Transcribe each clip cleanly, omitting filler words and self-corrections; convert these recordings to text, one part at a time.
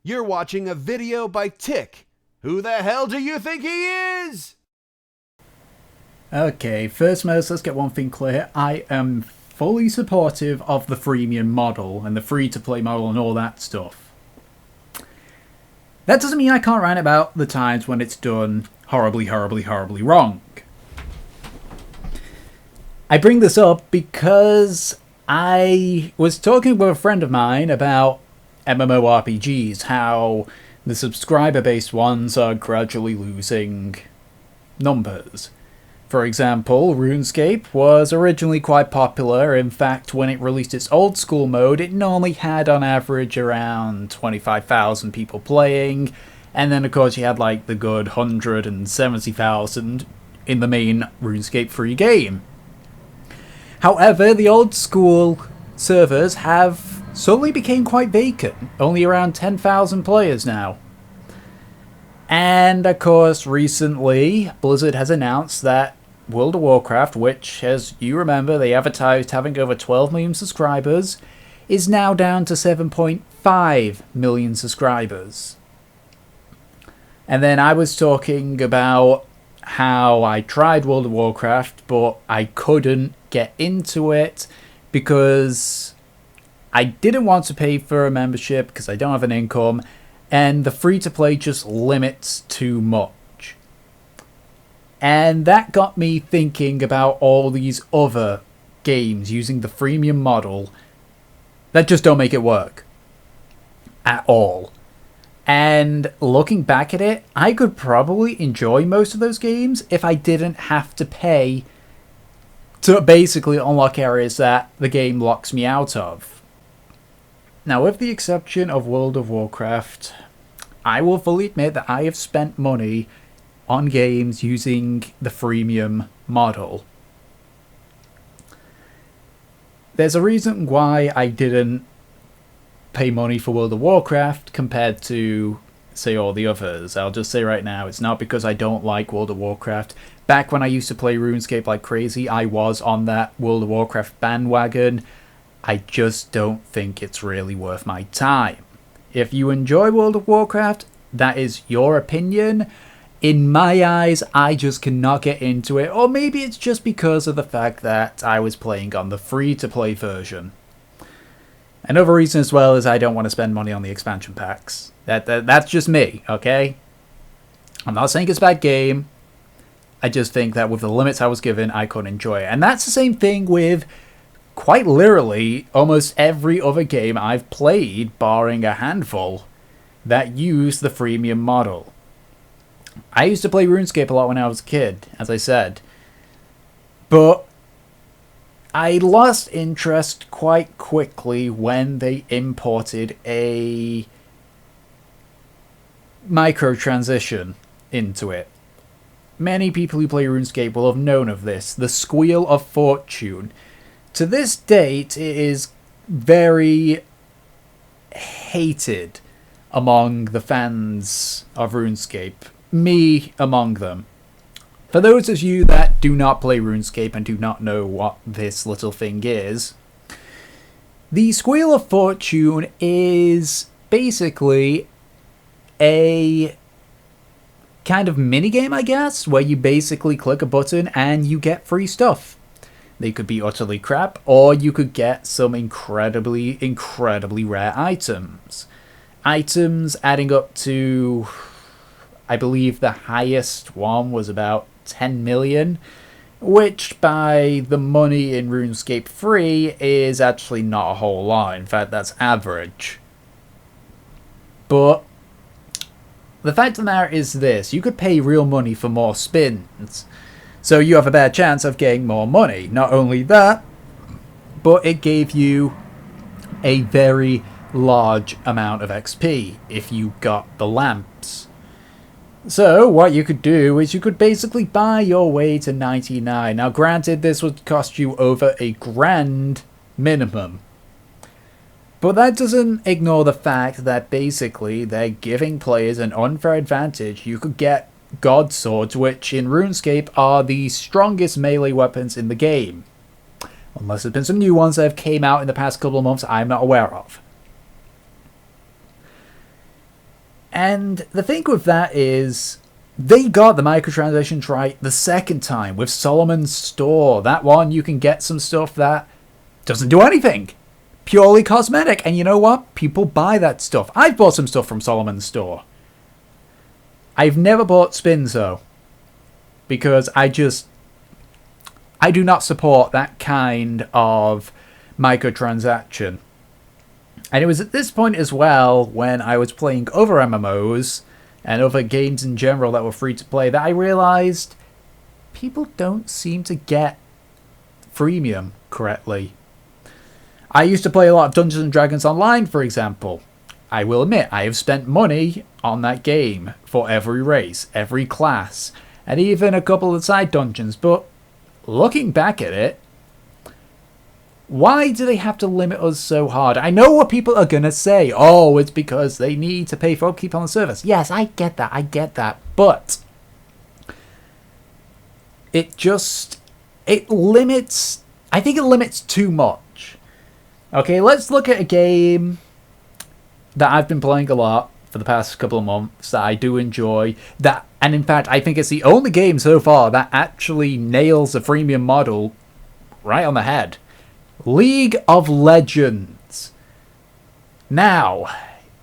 You're watching a video by Tik. Who the hell do you think he is? Okay, first most, let's get one thing clear. I am fully supportive of the freemium model and the free-to-play model and all that stuff. That doesn't mean I can't rant about the times when it's done horribly, horribly, horribly wrong. I bring this up because I was talking with a friend of mine about MMORPGs, how the subscriber-based ones are gradually losing numbers. For example, RuneScape was originally quite popular. In fact, when it released its old school mode, it normally had on average around 25,000 people playing, and then of course you had like the good 170,000 in the main RuneScape free game. However, the old school servers have suddenly became quite vacant, only around 10,000 players now. And of course, recently, Blizzard has announced that World of Warcraft, which, as you remember, they advertised having over 12 million subscribers, is now down to 7.5 million subscribers. And then I was talking about how I tried World of Warcraft, but I couldn't get into it because I didn't want to pay for a membership because I don't have an income, and the free-to-play just limits too much. And that got me thinking about all these other games using the freemium model that just don't make it work at all. And looking back at it, I could probably enjoy most of those games if I didn't have to pay to basically unlock areas that the game locks me out of. Now, with the exception of World of Warcraft, I will fully admit that I have spent money on games using the freemium model. There's a reason why I didn't pay money for World of Warcraft compared to, say, all the others. I'll just say right now, it's not because I don't like World of Warcraft. Back when I used to play RuneScape like crazy, I was on that World of Warcraft bandwagon. I just don't think it's really worth my time. If you enjoy World of Warcraft, that is your opinion. In my eyes, I just cannot get into it, or maybe it's just because of the fact that I was playing on the free-to-play version. Another reason as well is I don't want to spend money on the expansion packs. That's just me, okay? I'm not saying it's a bad game. I just think that with the limits I was given, I couldn't enjoy it. And that's the same thing with, quite literally, almost every other game I've played, barring a handful, that use the freemium model. I used to play RuneScape a lot when I was a kid, as I said. But I lost interest quite quickly when they imported a microtransition into it. Many people who play RuneScape will have known of this, the Squeal of Fortune. To this date, it is very hated among the fans of RuneScape. Me among them. For those of you that do not play RuneScape and do not know what this little thing is, the Squeal of Fortune is basically a kind of minigame, I guess, where you basically click a button and you get free stuff. They could be utterly crap, or you could get some incredibly, incredibly rare items. Items adding up to, I believe the highest one was about 10 million, which by the money in RuneScape free is actually not a whole lot. In fact, that's average. But the fact of the matter is this: you could pay real money for more spins, so you have a better chance of getting more money. Not only that, but it gave you a very large amount of XP if you got the lamps. So what you could do is you could basically buy your way to 99. Now granted, this would cost you over $1,000 minimum. But that doesn't ignore the fact that basically they're giving players an unfair advantage. You could get God Swords, which in RuneScape are the strongest melee weapons in the game. Unless there's been some new ones that have came out in the past couple of months I'm not aware of. And the thing with that is, they got the microtransactions right the second time with Solomon's Store. That one, you can get some stuff that doesn't do anything. Purely cosmetic. And you know what? People buy that stuff. I've bought some stuff from Solomon's Store. I've never bought spins, though. Because I do not support that kind of microtransaction. And it was at this point as well, when I was playing other MMOs and other games in general that were free to play, that I realized people don't seem to get freemium correctly. I used to play a lot of Dungeons & Dragons Online, for example. I will admit, I have spent money on that game for every race, every class, and even a couple of side dungeons, but looking back at it, why do they have to limit us so hard? I know what people are going to say. Oh, it's because they need to pay for upkeep on the service. Yes, I get that. But it limits... I think it limits too much. Okay, let's look at a game that I've been playing a lot for the past couple of months that I do enjoy. And in fact, I think it's the only game so far that actually nails the freemium model right on the head. League of Legends. Now,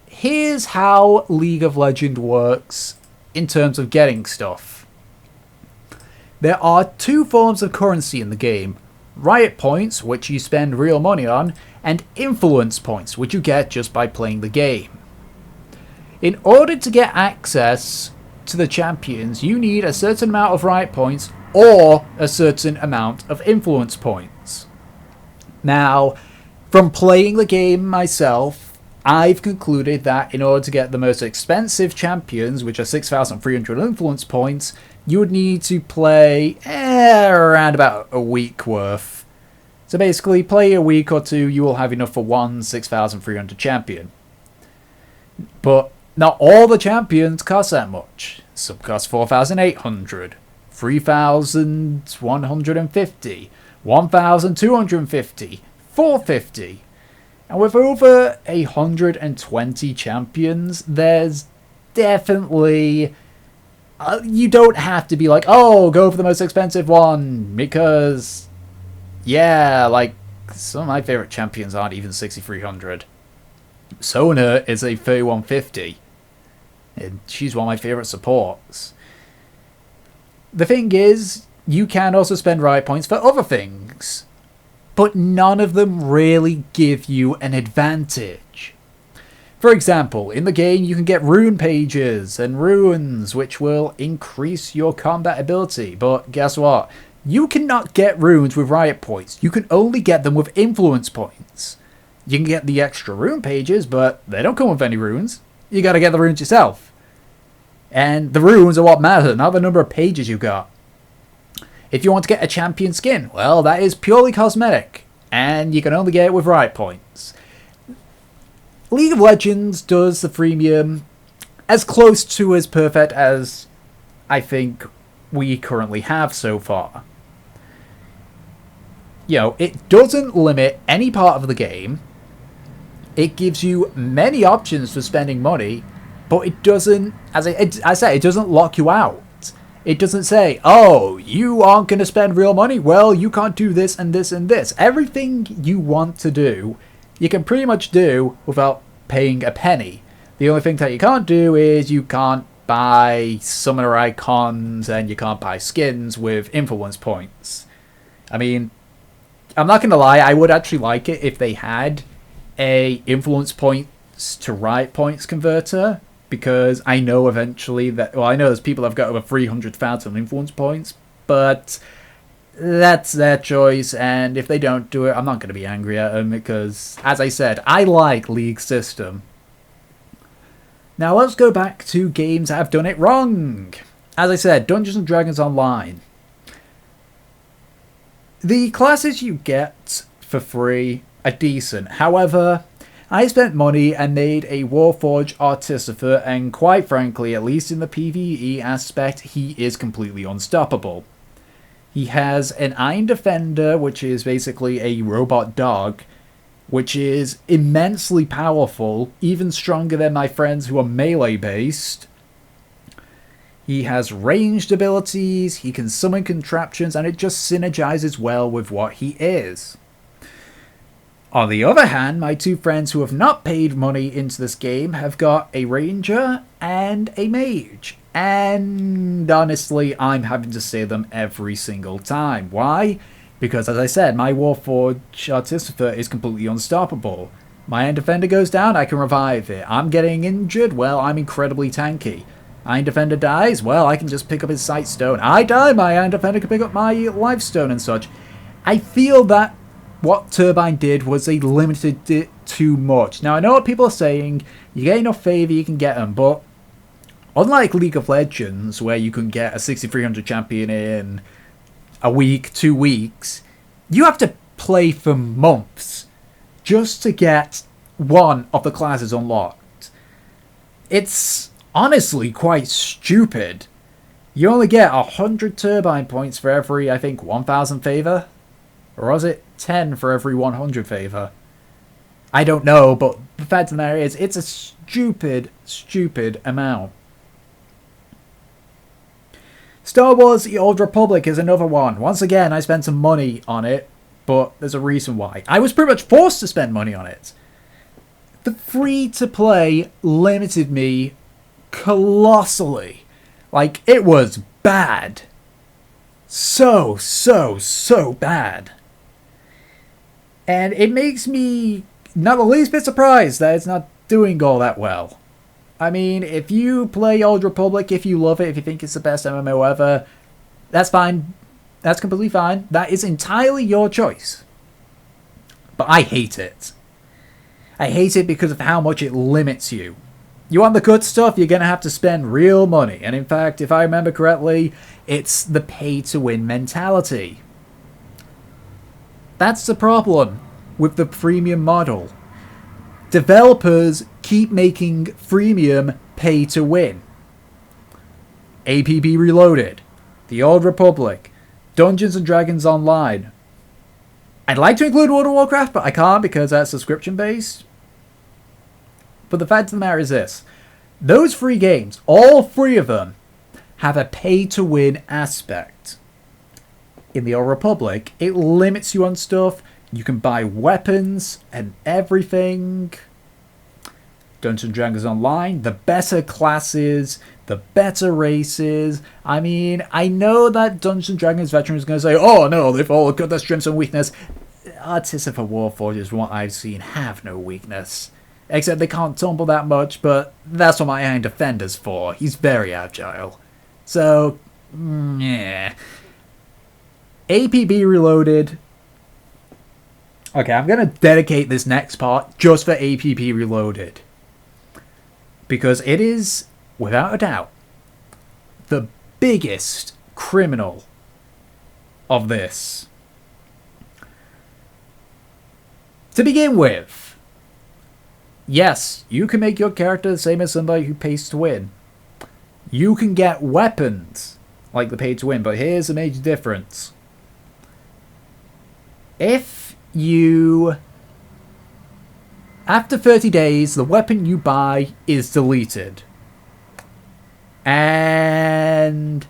here's how League of Legends works in terms of getting stuff. There are two forms of currency in the game. Riot points, which you spend real money on, and influence points, which you get just by playing the game. In order to get access to the champions, you need a certain amount of Riot points or a certain amount of influence points. Now, from playing the game myself, I've concluded that in order to get the most expensive champions, which are 6,300 influence points, you would need to play around about a week worth. So basically, play a week or two, you will have enough for one 6,300 champion. But not all the champions cost that much. Some cost 4,800, 3,150, 1,250, 450. And with over 120 champions, there's definitely... you don't have to be like, oh, go for the most expensive one, because... yeah, like, some of my favorite champions aren't even 6,300. Sona is a 3,150. And she's one of my favorite supports. The thing is, you can also spend riot points for other things, but none of them really give you an advantage. For example, in the game you can get rune pages and runes, which will increase your combat ability, but guess what? You cannot get runes with riot points. You can only get them with influence points. You can get the extra rune pages, but they don't come with any runes. You gotta get the runes yourself. And the runes are what matter, not the number of pages you got. If you want to get a champion skin, well, that is purely cosmetic, and you can only get it with riot points. League of Legends does the freemium as close to as perfect as I think we currently have so far. You know, it doesn't limit any part of the game. It gives you many options for spending money, but it doesn't, as I say, it doesn't lock you out. It doesn't say, oh, you aren't going to spend real money? Well, you can't do this and this and this. Everything you want to do, you can pretty much do without paying a penny. The only thing that you can't do is you can't buy summoner icons and you can't buy skins with influence points. I mean, I'm not going to lie, I would actually like it if they had a influence points to riot points converter, because I know eventually that, well, I know there's people that have got over 300,000 influence points, but that's their choice, and if they don't do it, I'm not going to be angry at them, because, as I said, I like League system. Now let's go back to games that have done it wrong. As I said, Dungeons & Dragons Online. The classes you get for free are decent, however, I spent money and made a Warforged Artificer, and quite frankly, at least in the PvE aspect, he is completely unstoppable. He has an Iron Defender, which is basically a robot dog, which is immensely powerful, even stronger than my friends who are melee based. He has ranged abilities, he can summon contraptions, and it just synergizes well with what he is. On the other hand, my two friends who have not paid money into this game have got a ranger and a mage. And honestly, I'm having to say them every single time. Why? Because as I said, my Warforged Artificer is completely unstoppable. My Iron Defender goes down, I can revive it. I'm getting injured, well, I'm incredibly tanky. Iron Defender dies, well, I can just pick up his Sight Stone. I die, my Iron Defender can pick up my Life Stone and such. I feel that what Turbine did was they limited it too much. Now, I know what people are saying, you get enough favor, you can get them, but unlike League of Legends, where you can get a 6300 champion in a week, 2 weeks, you have to play for months just to get one of the classes unlocked. It's honestly quite stupid. You only get 100 Turbine points for every, I think, 1000 favor? Or was it 10 for every 100 favor? I don't know, but the fact of the matter is, it's a stupid, stupid amount. Star Wars The Old Republic is another one. Once again, I spent some money on it, but there's a reason why. I was pretty much forced to spend money on it. The free-to-play limited me colossally. Like, it was bad. So bad. And it makes me not the least bit surprised that it's not doing all that well. I mean, if you play Old Republic, if you love it, if you think it's the best MMO ever, that's fine. That's completely fine. That is entirely your choice. But I hate it. I hate it because of how much it limits you. You want the good stuff, you're going to have to spend real money. And in fact, if I remember correctly, it's the pay-to-win mentality. That's the problem with the freemium model. Developers keep making freemium pay to win. APB Reloaded, The Old Republic, Dungeons and Dragons Online. I'd like to include World of Warcraft, but I can't because that's subscription based. But the fact of the matter is this. Those free games, all three of them, have a pay to win aspect. In The Old Republic, it limits you on stuff. You can buy weapons and everything. Dungeons and Dragons Online, the better classes, the better races. I mean, I know that Dungeons and Dragons veteran is going to say, oh no, they've all got their strengths and weakness. Artificer Warforged, from what I've seen, have no weakness. Except they can't tumble that much, but that's what my Iron Defender's for. He's very agile. So, yeah. APB Reloaded. Okay, I'm going to dedicate this next part just for APB Reloaded. Because it is, without a doubt, the biggest criminal of this. To begin with, yes, you can make your character the same as somebody who pays to win. You can get weapons like the pay to win, but here's the major difference. If you... After 30 days, the weapon you buy is deleted. And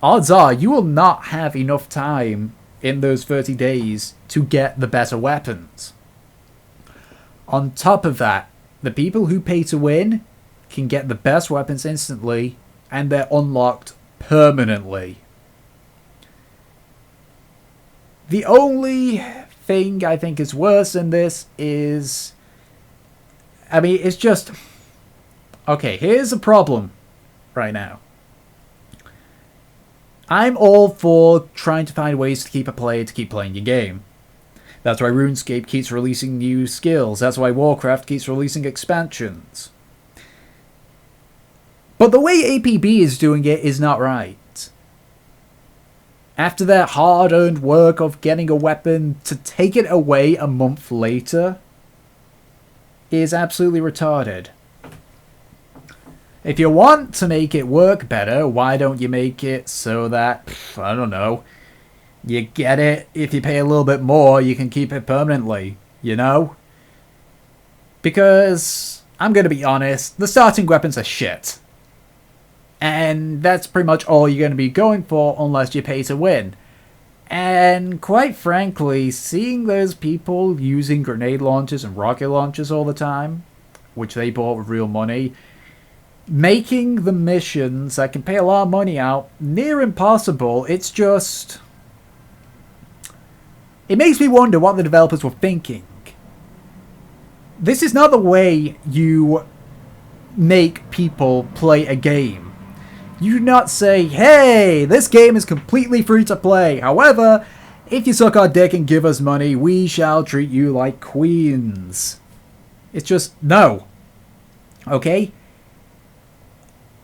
odds are you will not have enough time in those 30 days to get the better weapons. On top of that, the people who pay to win can get the best weapons instantly, and they're unlocked permanently. The only thing I think is worse than this is... I mean, it's just... Okay, here's the problem right now. I'm all for trying to find ways to keep a player to keep playing your game. That's why RuneScape keeps releasing new skills. That's why Warcraft keeps releasing expansions. But the way APB is doing it is not right. After their hard-earned work of getting a weapon, to take it away a month later is absolutely retarded. If you want to make it work better, why don't you make it so that, I don't know, you get it, if you pay a little bit more, you can keep it permanently. you know? Because, I'm going to be honest, the starting weapons are shit. And that's pretty much all you're going to be going for unless you pay to win. And quite frankly, seeing those people using grenade launchers and rocket launchers all the time, which they bought with real money, making the missions that can pay a lot of money out near impossible, it's just... It makes me wonder what the developers were thinking. This is not the way you make people play a game. You do not say, hey, this game is completely free to play. However, if you suck our dick and give us money, we shall treat you like queens. It's just, no. Okay?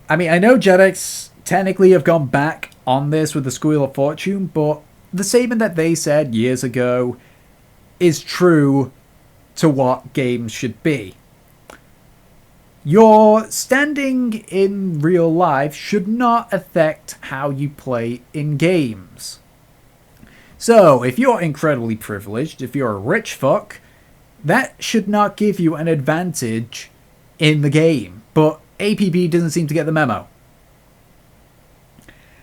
I mean, I know JetX technically have gone back on this with the Squeal of Fortune, but the statement that they said years ago is true to what games should be. Your standing in real life should not affect how you play in games. So, if you're incredibly privileged, if you're a rich fuck, that should not give you an advantage in the game. But APB doesn't seem to get the memo.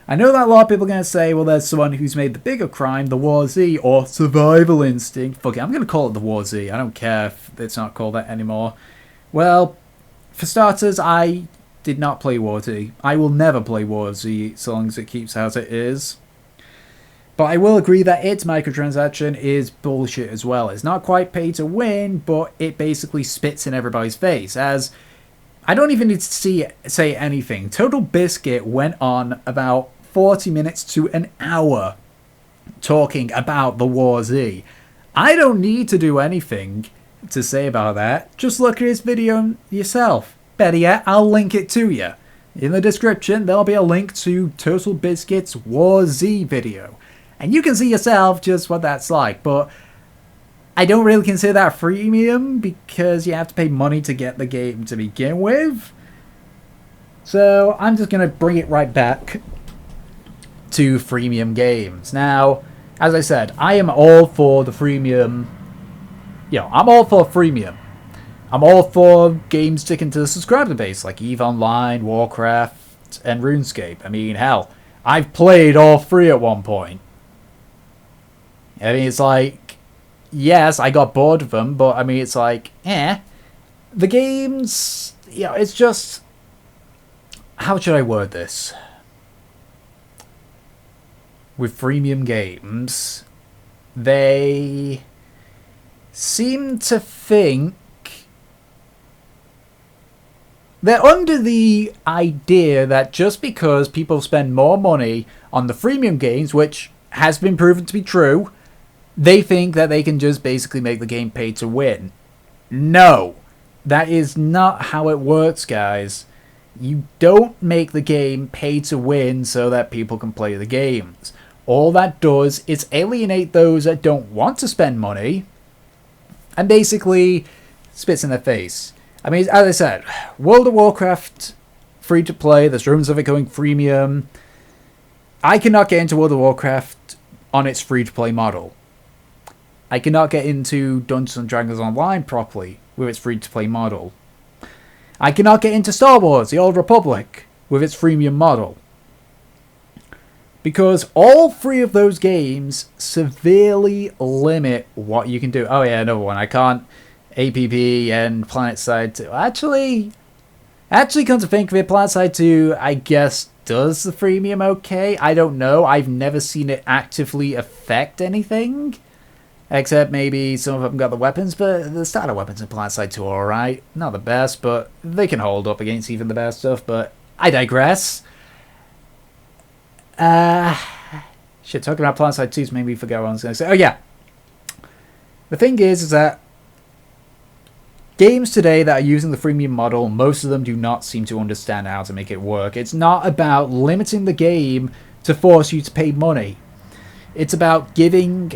I know that a lot of people are going to say, well, there's someone who's made the bigger crime, the War Z, or Survival Instinct. Fuck it, I'm going to call it the War Z. I don't care if it's not called that anymore. Well, for starters, I did not play War Z. I will never play War Z so long as it keeps as it is. But I will agree that its microtransaction is bullshit as well. It's not quite pay to win, but it basically spits in everybody's face. As I don't even need to say anything. Total Biscuit went on about 40 minutes to an hour talking about the War Z. I don't need to do anything to say about that. Just look at his video yourself. Better yet, I'll link it to you. In the description, there'll be a link to Total Biscuit's War Z video. And you can see yourself just what that's like. But I don't really consider that freemium because you have to pay money to get the game to begin with. So I'm just going to bring it right back to freemium games. Now, as I said, I am all for the freemium. I'm all for freemium. I'm all for games sticking to the subscriber base like EVE Online, Warcraft, and RuneScape. I mean, hell, I've played all three at one point. I mean, it's like, yes, I got bored of them, but I mean, it's like, the games, it's just, how should I word this? With freemium games, they seem to think they're under the idea that just because people spend more money on the freemium games, which has been proven to be true, they think that they can just basically make the game pay to win. No, that is not how it works, guys. You don't make the game pay to win so that people can play the games. All that does is alienate those that don't want to spend money and basically spits in their face. I mean, as I said, World of Warcraft, free to play, there's rumors of it going freemium. I cannot get into World of Warcraft on its free to play model. I cannot get into Dungeons & Dragons Online properly with its free to play model. I cannot get into Star Wars, The Old Republic with its freemium model. Because all three of those games severely limit what you can do. Oh yeah, another one. I can't APB and PlanetSide 2. Actually, come to think of it, PlanetSide 2, I guess, does the freemium okay? I don't know. I've never seen it actively affect anything. Except maybe some of them got the weapons, but the starter weapons in PlanetSide 2 are alright. Not the best, but they can hold up against even the best stuff, but I digress. Shit, talking about PlanetSide 2's made me forget what I was going to say. Oh yeah. The thing is that games today that are using the freemium model, most of them do not seem to understand how to make it work. It's not about limiting the game to force you to pay money. It's about giving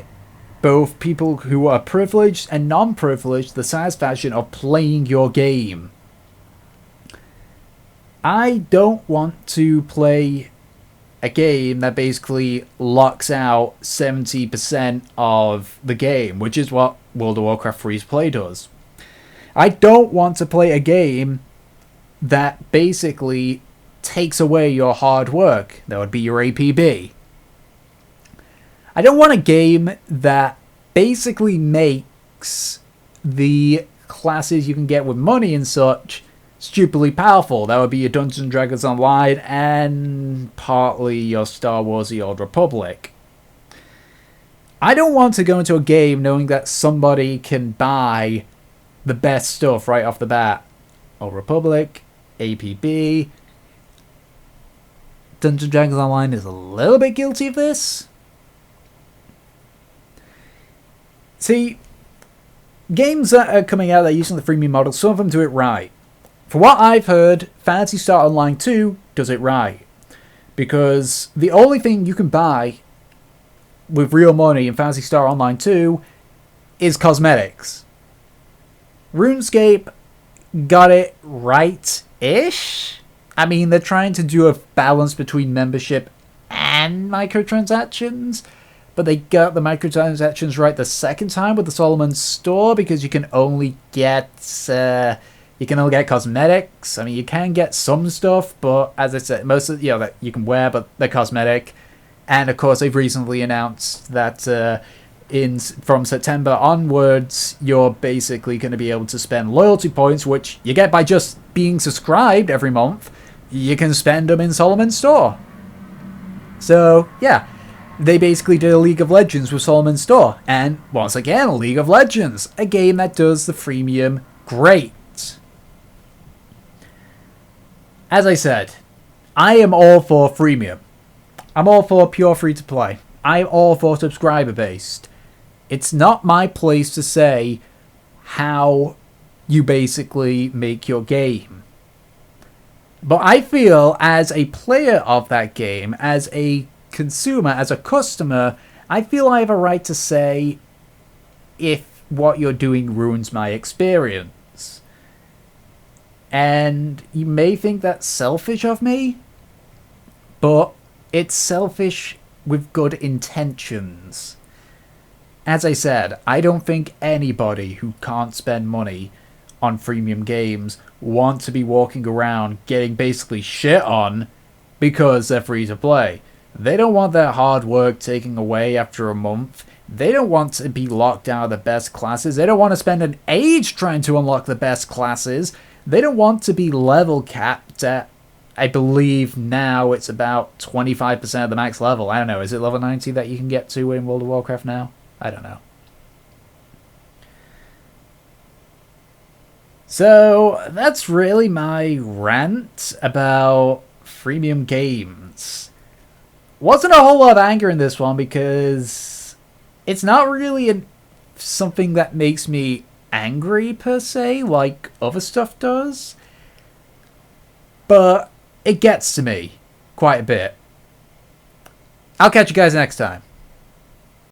both people who are privileged and non-privileged the satisfaction of playing your game. I don't want to play a game that basically locks out 70% of the game, which is what World of Warcraft Free to Play does. I don't want to play a game that basically takes away your hard work. That would be your APB. I don't want a game that basically makes the classes you can get with money and such stupidly powerful. That would be your Dungeons and Dragons Online and partly your Star Wars The Old Republic. I don't want to go into a game knowing that somebody can buy the best stuff right off the bat. Old Republic, APB. Dungeons and Dragons Online is a little bit guilty of this. See, games that are coming out that are using the freemium model, some of them do it right. For what I've heard, Phantasy Star Online 2 does it right. Because the only thing you can buy with real money in Phantasy Star Online 2 is cosmetics. RuneScape got it right-ish. I mean, they're trying to do a balance between membership and microtransactions, but they got the microtransactions right the second time with the Solomon Store, because you can only get cosmetics. I mean, you can get some stuff, but as I said, most of that you can wear, but they're cosmetic. And of course, they've recently announced that from September onwards, you're basically going to be able to spend loyalty points, which you get by just being subscribed every month. You can spend them in Solomon's Store. So, yeah. They basically did a League of Legends with Solomon's Store. And, once again, League of Legends. A game that does the freemium great. As I said, I am all for freemium. I'm all for pure free-to-play. I'm all for subscriber-based. It's not my place to say how you basically make your game. But I feel, as a player of that game, as a consumer, as a customer, I feel I have a right to say if what you're doing ruins my experience. And you may think that's selfish of me, but it's selfish with good intentions. As I said, I don't think anybody who can't spend money on freemium games want to be walking around getting basically shit on because they're free to play. They don't want their hard work taken away after a month. They don't want to be locked out of the best classes. They don't want to spend an age trying to unlock the best classes. They don't want to be level capped at, I believe now it's about 25% of the max level. I don't know, is it level 90 that you can get to in World of Warcraft now? I don't know. So, that's really my rant about freemium games. Wasn't a whole lot of anger in this one because it's not really something that makes me angry per se, like other stuff does. But it gets to me quite a bit. I'll catch you guys next time.